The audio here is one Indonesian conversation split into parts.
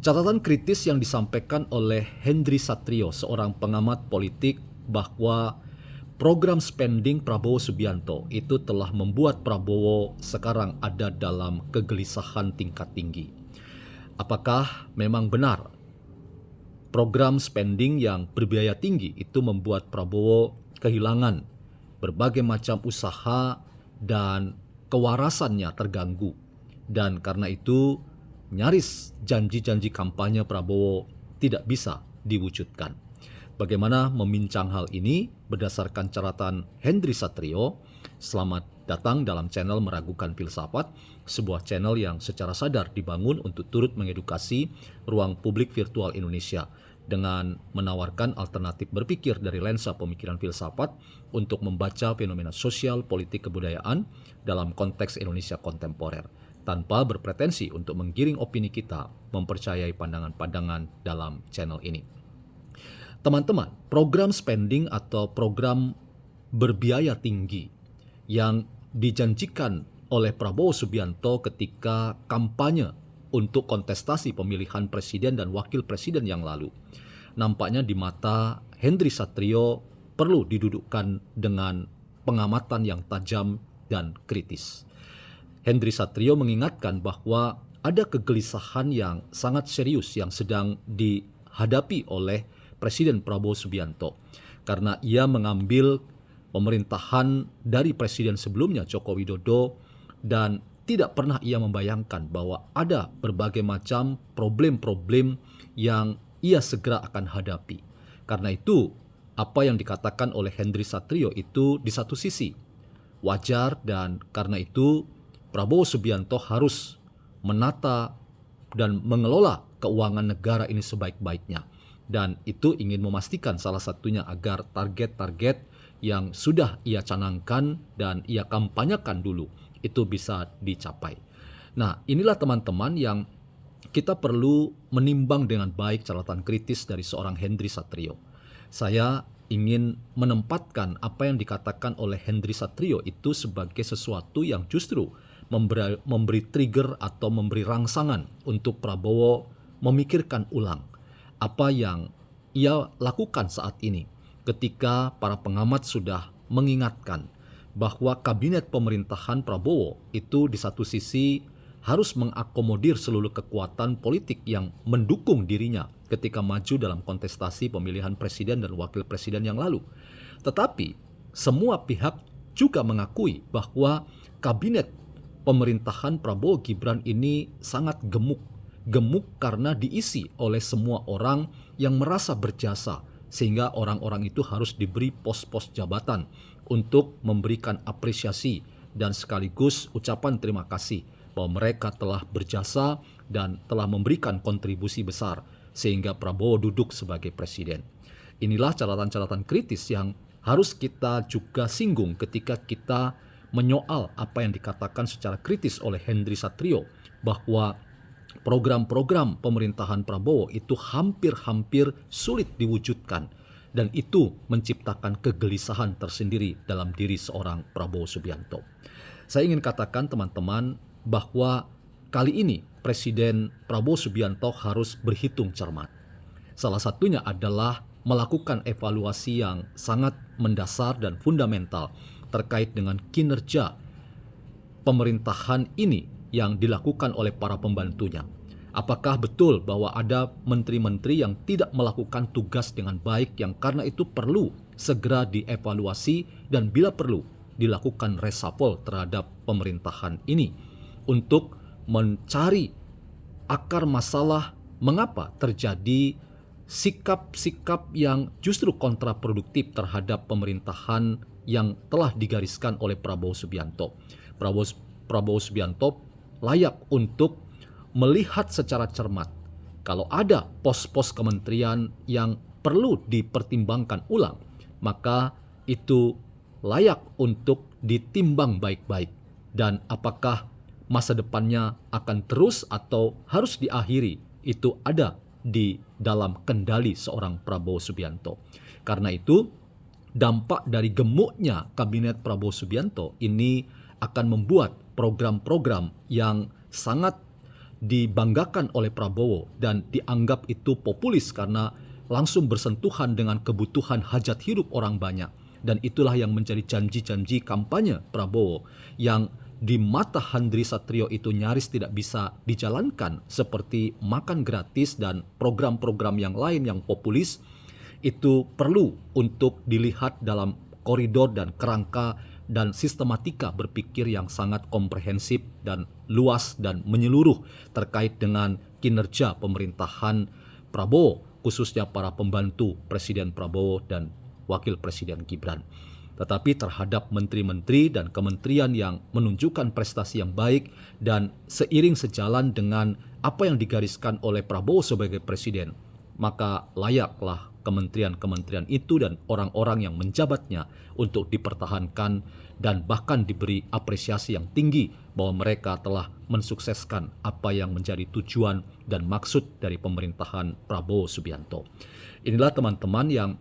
Catatan kritis yang disampaikan oleh Hendry Satrio, seorang pengamat politik, bahwa program spending Prabowo Subianto itu telah membuat Prabowo sekarang ada dalam kegelisahan tingkat tinggi. Apakah memang benar program spending yang berbiaya tinggi itu membuat Prabowo kehilangan berbagai macam usaha dan kewarasannya terganggu, dan karena itu nyaris janji-janji kampanye Prabowo tidak bisa diwujudkan? Bagaimana membincang hal ini berdasarkan catatan Hendry Satrio? Selamat datang dalam channel Meragukan Filsafat, sebuah channel yang secara sadar dibangun untuk turut mengedukasi ruang publik virtual Indonesia dengan menawarkan alternatif berpikir dari lensa pemikiran filsafat untuk membaca fenomena sosial, politik, kebudayaan dalam konteks Indonesia kontemporer, tanpa berpretensi untuk menggiring opini kita mempercayai pandangan-pandangan dalam channel ini. Teman-teman, program spending atau program berbiaya tinggi yang dijanjikan oleh Prabowo Subianto ketika kampanye untuk kontestasi pemilihan presiden dan wakil presiden yang lalu, nampaknya di mata Hendry Satrio perlu didudukkan dengan pengamatan yang tajam dan kritis. Hendry Satrio mengingatkan bahwa ada kegelisahan yang sangat serius yang sedang dihadapi oleh Presiden Prabowo Subianto karena ia mengambil pemerintahan dari presiden sebelumnya Joko Widodo dan tidak pernah ia membayangkan bahwa ada berbagai macam problem-problem yang ia segera akan hadapi. Karena itu, apa yang dikatakan oleh Hendry Satrio itu di satu sisi wajar, dan karena itu Prabowo Subianto harus menata dan mengelola keuangan negara ini sebaik-baiknya. Dan itu ingin memastikan salah satunya agar target-target yang sudah ia canangkan dan ia kampanyekan dulu itu bisa dicapai. Nah, inilah teman-teman yang kita perlu menimbang dengan baik catatan kritis dari seorang Hendry Satrio. Saya ingin menempatkan apa yang dikatakan oleh Hendry Satrio itu sebagai sesuatu yang justru memberi trigger atau memberi rangsangan untuk Prabowo memikirkan ulang apa yang ia lakukan saat ini ketika para pengamat sudah mengingatkan bahwa kabinet pemerintahan Prabowo itu di satu sisi harus mengakomodir seluruh kekuatan politik yang mendukung dirinya ketika maju dalam kontestasi pemilihan presiden dan wakil presiden yang lalu. Tetapi semua pihak juga mengakui bahwa kabinet pemerintahan Prabowo Gibran ini sangat gemuk karena diisi oleh semua orang yang merasa berjasa, sehingga orang-orang itu harus diberi pos-pos jabatan untuk memberikan apresiasi dan sekaligus ucapan terima kasih bahwa mereka telah berjasa dan telah memberikan kontribusi besar sehingga Prabowo duduk sebagai presiden. Inilah catatan-catatan kritis yang harus kita juga singgung ketika kita menyoal apa yang dikatakan secara kritis oleh Hendry Satrio bahwa program-program pemerintahan Prabowo itu hampir-hampir sulit diwujudkan, dan itu menciptakan kegelisahan tersendiri dalam diri seorang Prabowo Subianto. Saya ingin katakan teman-teman bahwa kali ini Presiden Prabowo Subianto harus berhitung cermat. Salah satunya adalah melakukan evaluasi yang sangat mendasar dan fundamental terkait dengan kinerja pemerintahan ini yang dilakukan oleh para pembantunya. Apakah betul bahwa ada menteri-menteri yang tidak melakukan tugas dengan baik yang karena itu perlu segera dievaluasi dan bila perlu dilakukan reshuffle terhadap pemerintahan ini untuk mencari akar masalah mengapa terjadi sikap-sikap yang justru kontraproduktif terhadap pemerintahan yang telah digariskan oleh Prabowo Subianto. Prabowo Subianto layak untuk melihat secara cermat kalau ada pos-pos kementerian yang perlu dipertimbangkan ulang, maka itu layak untuk ditimbang baik-baik, dan apakah masa depannya akan terus atau harus diakhiri itu ada di dalam kendali seorang Prabowo Subianto. Karena itu dampak dari gemuknya kabinet Prabowo Subianto ini akan membuat program-program yang sangat dibanggakan oleh Prabowo dan dianggap itu populis karena langsung bersentuhan dengan kebutuhan hajat hidup orang banyak. Dan itulah yang menjadi janji-janji kampanye Prabowo yang di mata Henry Satrio itu nyaris tidak bisa dijalankan, seperti makan gratis dan program-program yang lain yang populis. Itu perlu untuk dilihat dalam koridor dan kerangka dan sistematika berpikir yang sangat komprehensif dan luas dan menyeluruh terkait dengan kinerja pemerintahan Prabowo, khususnya para pembantu Presiden Prabowo dan Wakil Presiden Gibran. Tetapi terhadap menteri-menteri dan kementerian yang menunjukkan prestasi yang baik dan seiring sejalan dengan apa yang digariskan oleh Prabowo sebagai presiden, maka layaklah kementerian-kementerian itu dan orang-orang yang menjabatnya untuk dipertahankan dan bahkan diberi apresiasi yang tinggi bahwa mereka telah mensukseskan apa yang menjadi tujuan dan maksud dari pemerintahan Prabowo Subianto. Inilah teman-teman yang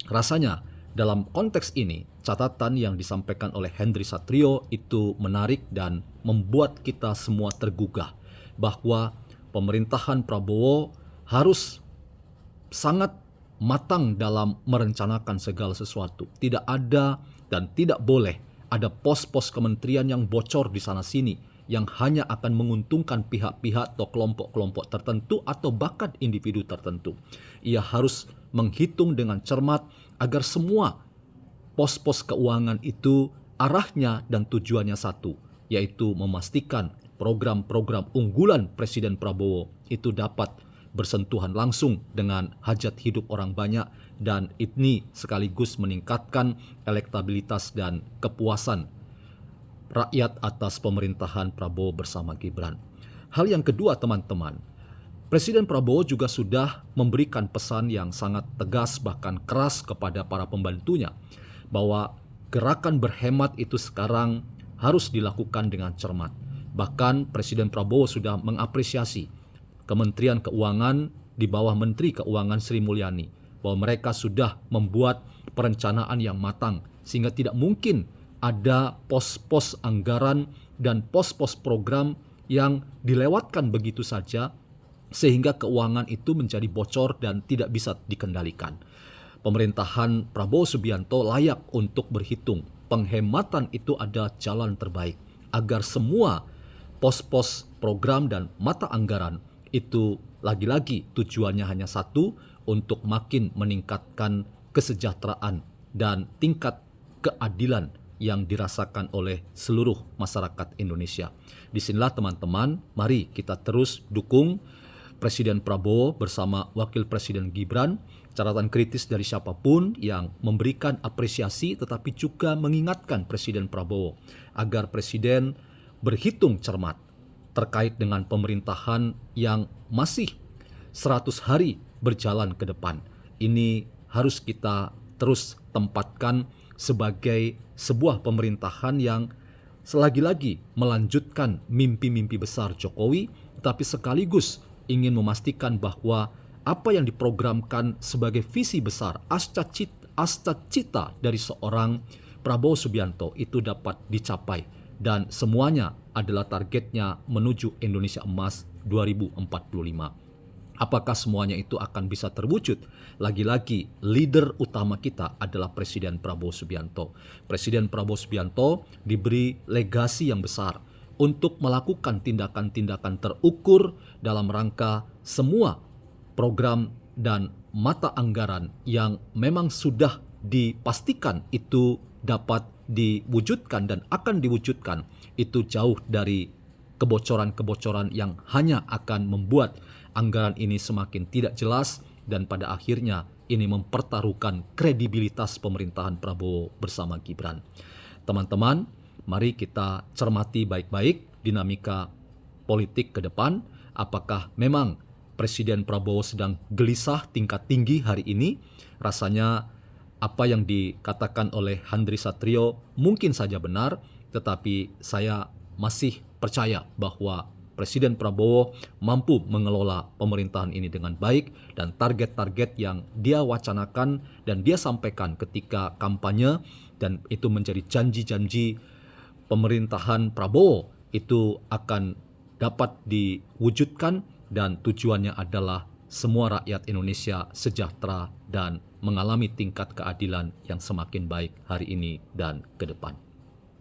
rasanya dalam konteks ini catatan yang disampaikan oleh Henry Satrio itu menarik dan membuat kita semua tergugah bahwa pemerintahan Prabowo harus sangat matang dalam merencanakan segala sesuatu. Tidak ada dan tidak boleh ada pos-pos kementerian yang bocor di sana-sini yang hanya akan menguntungkan pihak-pihak atau kelompok-kelompok tertentu atau bahkan individu tertentu. Ia harus menghitung dengan cermat agar semua pos-pos keuangan itu arahnya dan tujuannya satu, yaitu memastikan program-program unggulan Presiden Prabowo itu dapat bersentuhan langsung dengan hajat hidup orang banyak dan ini sekaligus meningkatkan elektabilitas dan kepuasan rakyat atas pemerintahan Prabowo bersama Gibran. Hal yang kedua teman-teman, Presiden Prabowo juga sudah memberikan pesan yang sangat tegas bahkan keras kepada para pembantunya bahwa gerakan berhemat itu sekarang harus dilakukan dengan cermat. Bahkan Presiden Prabowo sudah mengapresiasi Kementerian Keuangan di bawah Menteri Keuangan Sri Mulyani bahwa mereka sudah membuat perencanaan yang matang sehingga tidak mungkin ada pos-pos anggaran dan pos-pos program yang dilewatkan begitu saja sehingga keuangan itu menjadi bocor dan tidak bisa dikendalikan. Pemerintahan Prabowo Subianto layak untuk berhitung. Penghematan itu ada jalan terbaik agar semua pos-pos program dan mata anggaran itu lagi-lagi tujuannya hanya satu, untuk makin meningkatkan kesejahteraan dan tingkat keadilan yang dirasakan oleh seluruh masyarakat Indonesia. Disinilah teman-teman, mari kita terus dukung Presiden Prabowo bersama Wakil Presiden Gibran. Catatan kritis dari siapapun yang memberikan apresiasi tetapi juga mengingatkan Presiden Prabowo agar Presiden berhitung cermat terkait dengan pemerintahan yang masih 100 hari berjalan ke depan. Ini harus kita terus tempatkan sebagai sebuah pemerintahan yang selagi-lagi melanjutkan mimpi-mimpi besar Jokowi, tetapi sekaligus ingin memastikan bahwa apa yang diprogramkan sebagai visi besar, asta-cita dari seorang Prabowo Subianto itu dapat dicapai. Dan semuanya adalah targetnya menuju Indonesia Emas 2045. Apakah semuanya itu akan bisa terwujud? Lagi-lagi leader utama kita adalah Presiden Prabowo Subianto. Presiden Prabowo Subianto diberi legasi yang besar untuk melakukan tindakan-tindakan terukur dalam rangka semua program dan mata anggaran yang memang sudah dipastikan itu dapat diwujudkan dan akan diwujudkan. Itu jauh dari kebocoran-kebocoran yang hanya akan membuat anggaran ini semakin tidak jelas dan pada akhirnya ini mempertaruhkan kredibilitas pemerintahan Prabowo bersama Gibran. Teman-teman, mari kita cermati baik-baik dinamika politik ke depan. Apakah memang Presiden Prabowo sedang gelisah tingkat tinggi hari ini? Rasanya apa yang dikatakan oleh Henry Satrio mungkin saja benar, tetapi saya masih percaya bahwa Presiden Prabowo mampu mengelola pemerintahan ini dengan baik dan target-target yang dia wacanakan dan dia sampaikan ketika kampanye dan itu menjadi janji-janji pemerintahan Prabowo itu akan dapat diwujudkan dan tujuannya adalah semua rakyat Indonesia sejahtera dan mengalami tingkat keadilan yang semakin baik hari ini dan ke depan.